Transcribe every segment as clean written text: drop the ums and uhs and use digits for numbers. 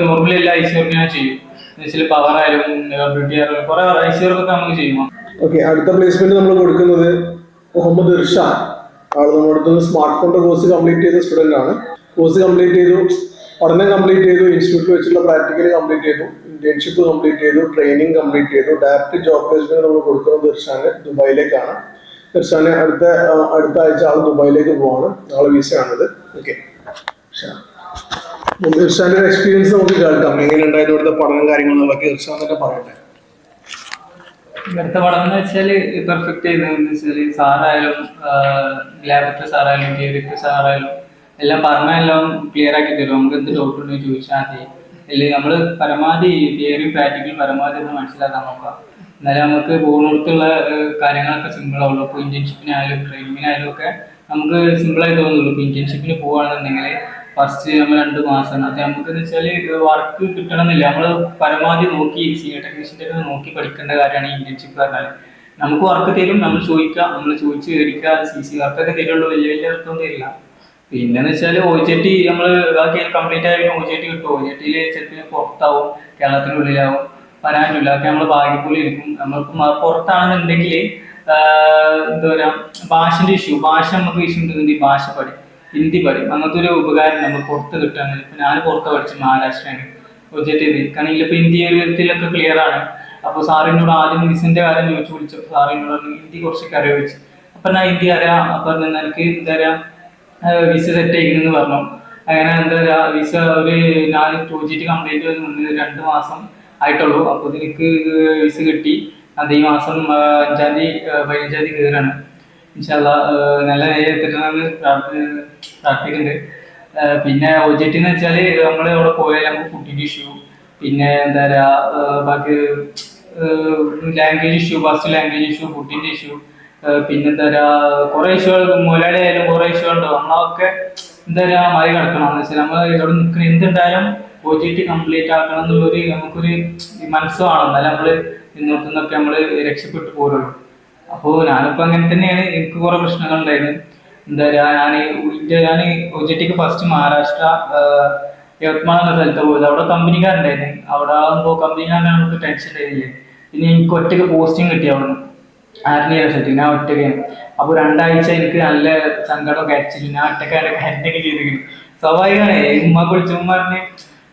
Normally എല്ലാ ഐസിയൊക്കെ ഞാൻ ചെയ്യും. പവർ ആയാലും ബ്യൂട്ടി ആയാലും കുറെ ഐസിയൊക്കെ നമുക്ക് ചെയ്യുമോ? ഓക്കെ, അടുത്ത പ്ലേസ്മെന്റ് നമ്മൾ കൊടുക്കുന്നത് മുഹമ്മദ് ഇർഷാൻ. ആള് നമ്മുടെ അടുത്ത് സ്മാർട്ട് ഫോണിന്റെ കോഴ്സ് കംപ്ലീറ്റ് ചെയ്ത സ്റ്റുഡന്റ് ആണ്. കോഴ്സ് കംപ്ലീറ്റ് ചെയ്തു, പഠനം കംപ്ലീറ്റ് ചെയ്തു, ഇൻസ്റ്റിറ്റ്യൂട്ടിൽ വെച്ചുള്ള പ്രാക്ടിക്കൽ കംപ്ലീറ്റ് ചെയ്തു, ഇന്റേൺഷിപ്പ് കംപ്ലീറ്റ് ചെയ്തു, ട്രെയിനിങ് കംപ്ലീറ്റ് ചെയ്തു. ഡയറക്റ്റ് ജോബ് പ്ലേസ്മെന്റ് നമ്മൾ കൊടുക്കുന്നത് ഇർഷാന് ദുബായിലേക്കാണ്. ഇർഷാന് അടുത്ത ആഴ്ച ആൾ ദുബായിലേക്ക് പോവാണ്. ആളെ വിസയാണിത്. ഓക്കെ, ഇർഷാന്റെ എക്സ്പീരിയൻസ് നമുക്ക് കേൾക്കാം. എങ്ങനെ ഉണ്ടായിരുന്നു ഇവിടുത്തെ പഠനം കാര്യങ്ങളൊക്കെ ഇർഷാൻ തന്നെ പറയട്ടെ. ഇവിടുത്തെ പഠനം എന്ന് വെച്ചാല് പെർഫെക്റ്റ് ചെയ്തതെന്ന് വെച്ചാല് സാറായാലും ലാബത്തെ സാറായാലും തിയറിത്തെ സാറായാലും എല്ലാം പറഞ്ഞെല്ലാം ക്ലിയർ ആക്കി തരും. നമുക്ക് എന്ത് ഡൗട്ട് ഉണ്ടെന്ന് ചോദിച്ചാൽ മതി. അല്ലെങ്കിൽ നമ്മൾ പരമാവധി തിയറി പ്രാക്ടിക്കൽ പരമാവധി ഒന്ന് മനസ്സിലാക്കാൻ നോക്കാം. എന്നാലും നമുക്ക് പോകുന്നിടത്തുള്ള കാര്യങ്ങളൊക്കെ സിമ്പിൾ ആവുള്ളൂ. ഇപ്പോൾ ഇന്റേൺഷിപ്പിനായാലും ട്രെയിനിങ്ങിനായാലും ഒക്കെ നമുക്ക് സിമ്പിളായി തോന്നുള്ളൂ. ഇപ്പോൾ ഇന്റേൺഷിപ്പിന് പോകുകയാണെന്നുണ്ടെങ്കിൽ ഫസ്റ്റ് നമ്മൾ 2 മാസം അത് നമുക്ക് വെച്ചാൽ വർക്ക് കിട്ടണമെന്നില്ല. നമ്മൾ പരമാവധി നോക്കി സീനിയർ ടെക്നീഷ്യൻ്റെ നോക്കി പഠിക്കേണ്ട കാര്യമാണ് ഈ ഇന്റേൺഷിപ്പ് പറഞ്ഞാൽ. നമുക്ക് വർക്ക് തരും, നമ്മൾ ചോദിക്കുക, നമ്മൾ ചോദിച്ച് മേടിക്കുക. CC വർക്കൊക്കെ തരുള്ളൂ, വലിയ വർക്കൊന്നും തരില്ല. പിന്നെന്ന് വെച്ചാൽ OJT നമ്മൾ കംപ്ലീറ്റ് ആയാലും OJT കിട്ടും. OJTയിൽ ചിലപ്പോൾ പുറത്താവും, കേരളത്തിനുള്ളിലാവും, വരാനില്ല. അതൊക്കെ നമ്മൾ ഭാഗ്യപോലെ ഇരിക്കും. നമ്മളിപ്പോൾ പുറത്താണെന്നുണ്ടെങ്കിൽ എന്താ പറയുക, ഭാഷന്റെ ഭാഷ നമുക്ക് ഇഷ്യൂ ഉണ്ടെന്നുണ്ടെങ്കിൽ ഭാഷ പഠിക്കും, ഹിന്ദി പഠിക്കും. അങ്ങനത്തെ ഒരു ഉപകാരം നമ്മൾ പുറത്ത് കിട്ടുകയാണെങ്കിൽ. ഇപ്പം ഞാൻ പുറത്ത് പഠിച്ചു, മഹാരാഷ്ട്രയാണ്. OJT കാരണം ഇപ്പോൾ ഹിന്ദിയിലൊക്കെ ക്ലിയർ ആണ്. അപ്പോൾ സാറിനോട് ആദ്യം വിസിന്റെ കാര്യം ചോദിച്ചു വിളിച്ചപ്പോൾ സാറിനോട് ഹിന്ദി കുറച്ചൊക്കെ അറിയാൻ ചോദിച്ചു. അപ്പം ഞാൻ ഹിന്ദി അറിയാം. അപ്പം എനിക്ക് എന്താ പറയുക, വിസ സെറ്റ് ആയിരിക്കുന്നെന്ന് പറഞ്ഞു. അങ്ങനെ എന്താ പറയുക, വിസ ഞാൻ OJT കംപ്ലീറ്റ് ചെയ്ത് 2 മാസം ആയിട്ടുള്ളൂ. അപ്പോൾ എനിക്ക് വിസ കിട്ടി. അത് ഈ മാസം 5-ാം തീയതി 15-ാം തീയതി കയറാണ്. ഇൻഷാല്ലാഹ് നല്ല എത്തിട്ടെന്ന് പ്രാർത്ഥിക്കുന്നുണ്ട്. പിന്നെ OJT എന്ന് വെച്ചാൽ നമ്മൾ അവിടെ പോയാൽ നമുക്ക് ഫുഡിൻ്റെ ഇഷ്യൂ, പിന്നെ എന്താ പറയുക, ബാക്കി language issue, first language issue, ഫുഡിൻ്റെ ഇഷ്യൂ, പിന്നെന്താ പറയുക, കുറേ ഇഷ്യൂകൾ മുതലാളി ആയാലും കുറേ ഇഷ്യൂ ഉണ്ടാവും. നമ്മളൊക്കെ എന്താ പറയുക മറി കിടക്കണം. എന്ന് വെച്ചാൽ നമ്മൾ ഇവിടെ നിൽക്കുന്ന എന്തുണ്ടായാലും OJT കംപ്ലീറ്റ് ആക്കണം എന്നുള്ളൊരു നമുക്കൊരു മനസ്സ് വേണം. എന്നാലും നമ്മൾ ഇന്നോട്ടുന്നൊക്കെ നമ്മൾ രക്ഷപ്പെട്ടു പോരുള്ളൂ. അപ്പോൾ ഞാനിപ്പോൾ അങ്ങനെ തന്നെയാണ്. എനിക്ക് കുറേ പ്രശ്നങ്ങൾ ഉണ്ടായിരുന്നു. എന്താ പറയുക, ഞാൻ OJTക്ക് ഫസ്റ്റ് മഹാരാഷ്ട്ര യവത്മാൾ എന്ന സ്ഥലത്ത് പോയത്. അവിടെ കമ്പനിക്കാരുണ്ടായിരുന്നു. അവിടെ ആകുമ്പോൾ കമ്പനിക്കാരനെ നമുക്ക് ടെൻഷൻ ഉണ്ടായില്ലേ. പിന്നെ എനിക്ക് ഒറ്റയ്ക്ക് പോസ്റ്റിംഗ് കിട്ടി അവിടെ നിന്ന് ആർമിയുടെ സ്ഥലത്ത്. ഞാൻ ഒറ്റയ്ക്കാണ്. അപ്പോൾ 2 ആഴ്ച എനിക്ക് നല്ല സങ്കടമൊക്കെ അടിച്ചില്ല. ഞാൻ ഒറ്റക്കാരുടെ കാര്യമൊക്കെ ചെയ്തിരിക്കുന്നു. സ്വാഭാവികമാണ്. ഉമ്മ വിളിച്ച ഉമ്മ പറഞ്ഞ്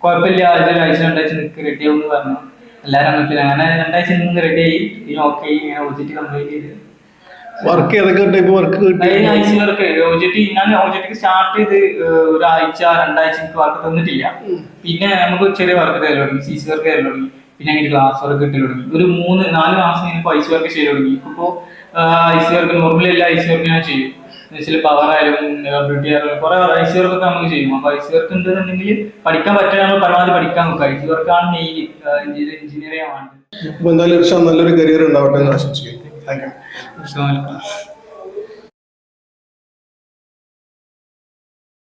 കുഴപ്പമില്ല, 1 ആഴ്ച 2 ആഴ്ച നിൽക്ക് റെഡിയാവും എന്ന് പറഞ്ഞു. എല്ലാവരും അങ്ങനത്തെ അങ്ങനെ 2 ആഴ്ച നിന്ന് റെഡിയായി. ഇനി ഓക്കെ, ഇങ്ങനെ OJT കംപ്ലീറ്റ് ചെയ്ത് വർക്ക് ഏതൊക്കെ ടൈപ്പ് വർക്ക് OJT ഞാൻ OJTക്ക് സ്റ്റാർട്ട് ചെയ്ത് 1 ആഴ്ച 2 ആഴ്ച എനിക്ക് വർക്ക് തന്നിട്ടില്ല. പിന്നെ നമുക്ക് ചെറിയ വർക്ക് തരൽ തുടങ്ങി, CC വർക്ക് തരൽ തുടങ്ങി. പിന്നെ അങ്ങനെ ക്ലാസ് വർക്ക് കിട്ടൽ തുടങ്ങി. ഒരു 3-4 മാസം കഴിഞ്ഞപ്പോൾ IC വർക്ക് ചെയ്ത് തുടങ്ങി. ഇപ്പോൾ IC വർക്ക് നോർമലി എല്ലാ IC വർക്ക് ഞാൻ ചെയ്യും. പവർ ആയാലും ബ്യൂട്ടി ആയാലും കുറെ IC വർക്കൊക്കെ നമുക്ക് ചെയ്യും. അപ്പോൾ IC വർക്ക് ഉണ്ടെന്നുണ്ടെങ്കിൽ പഠിക്കാൻ പറ്റുക, നമ്മൾ പരമാവധി പഠിക്കാൻ നോക്കുക. IC വർക്കാണ് മെയിൻ എഞ്ചിനീയറിംഗ് ആണ്. എന്തായാലും നല്ലൊരു കരിയർ ഉണ്ടാവട്ടെ എന്ന് ആശംസിക്കുന്നു. Thank you.